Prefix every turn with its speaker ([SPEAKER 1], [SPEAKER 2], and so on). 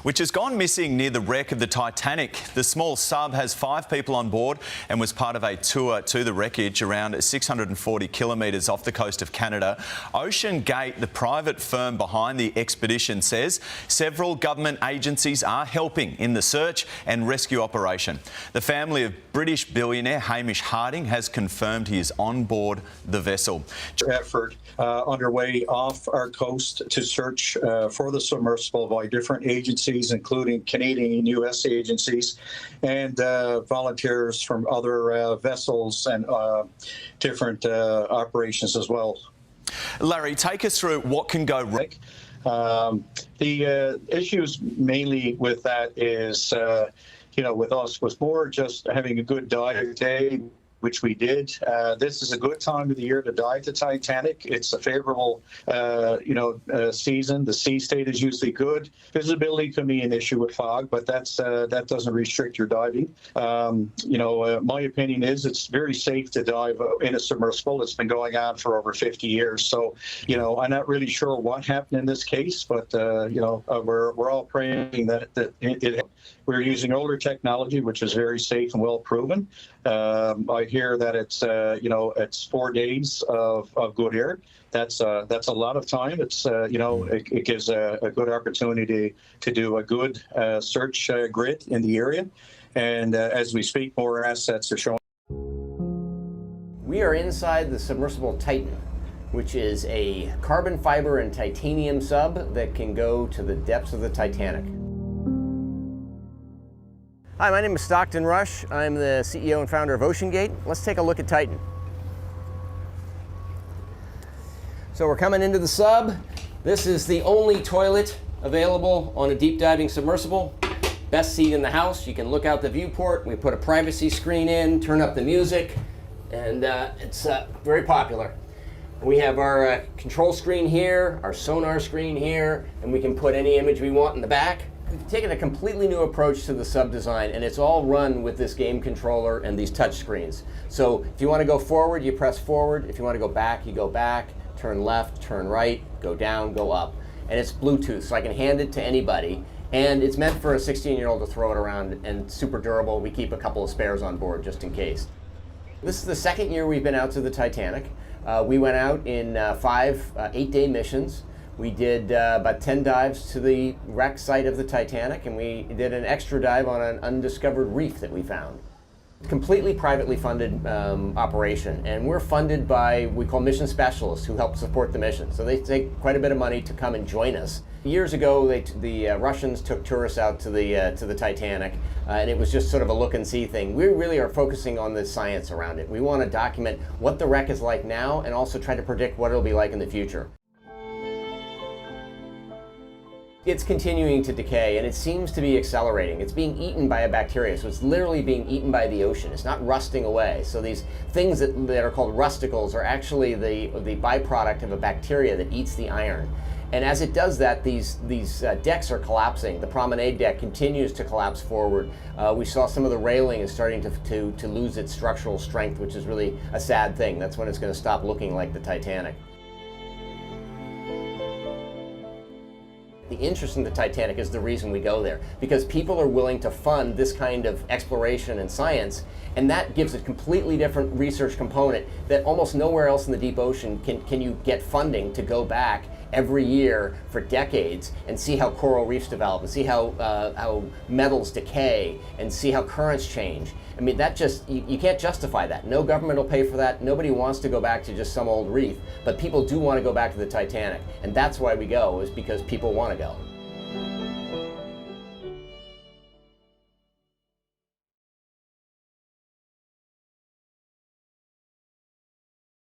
[SPEAKER 1] which has gone missing near the wreck of the Titanic. The small sub has 5 people on board and was part of a tour to the wreckage around 640 kilometres off the coast of Canada. Ocean Gate, the private firm behind the expedition, says several government agencies are helping in the search and rescue operation. The family of British billionaire Hamish Harding has confirmed he is on board the vessel.
[SPEAKER 2] Effort underway off our coast to search for the submersible by different agencies, including Canadian and U.S. agencies, and volunteers from other vessels and different operations as well.
[SPEAKER 1] Larry, take us through what can go wrong.
[SPEAKER 2] The issues mainly with that is, with us was more just having a good dive day, which we did. This is a good time of the year to dive the Titanic. It's a favorable, season. The sea state is usually good. Visibility can be an issue with fog, but that doesn't restrict your diving. My opinion is it's very safe to dive in a submersible. It's been going on for over 50 years. So, I'm not really sure what happened in this case, but, we're all praying that we're using older technology, which is very safe and well proven. I hear that it's 4 days of good air. That's a lot of time. It's it gives a good opportunity to do a good search grid in the area. And as we speak, more assets are showing.
[SPEAKER 3] We are inside the submersible Titan, which is a carbon fiber and titanium sub that can go to the depths of the Titanic. Hi, my name is Stockton Rush. I'm the CEO and founder of Ocean Gate. Let's take a look at Titan. So we're coming into the sub. This is the only toilet available on a deep diving submersible. Best seat in the house. You can look out the viewport. We put a privacy screen in, turn up the music, and it's very popular. We have our control screen here, our sonar screen here, and we can put any image we want in the back. We've taken a completely new approach to the sub design, and it's all run with this game controller and these touch screens. So if you want to go forward, you press forward. If you want to go back, you go back. Turn left, turn right, go down, go up. And it's Bluetooth, so I can hand it to anybody. And it's meant for a 16-year-old to throw it around, and super durable. We keep a couple of spares on board just in case. This is the second year we've been out to the Titanic. We went out in 5 8-day missions. We did about 10 dives to the wreck site of the Titanic, and we did an extra dive on an undiscovered reef that we found. Completely privately funded operation, and we're funded by, we call mission specialists, who help support the mission. So they take quite a bit of money to come and join us. Years ago, the Russians took tourists out to the Titanic, and it was just sort of a look and see thing. We really are focusing on the science around it. We want to document what the wreck is like now, and also try to predict what it'll be like in the future. It's continuing to decay, and it seems to be accelerating. It's being eaten by a bacteria, so it's literally being eaten by the ocean. It's not rusting away. So these things that are called rusticles are actually the byproduct of a bacteria that eats the iron. And as it does that, these decks are collapsing. The promenade deck continues to collapse forward. We saw some of the railing is starting to lose its structural strength, which is really a sad thing. That's when it's going to stop looking like the Titanic. The interest in the Titanic is the reason we go there, because people are willing to fund this kind of exploration and science, and that gives a completely different research component that almost nowhere else in the deep ocean can you get funding to go back every year for decades and see how coral reefs develop and see how metals decay and see how currents change. I mean, that just, you can't justify that. No government will pay for that. Nobody wants to go back to just some old reef, but people do want to go back to the Titanic. And that's why we go, is because people want to go.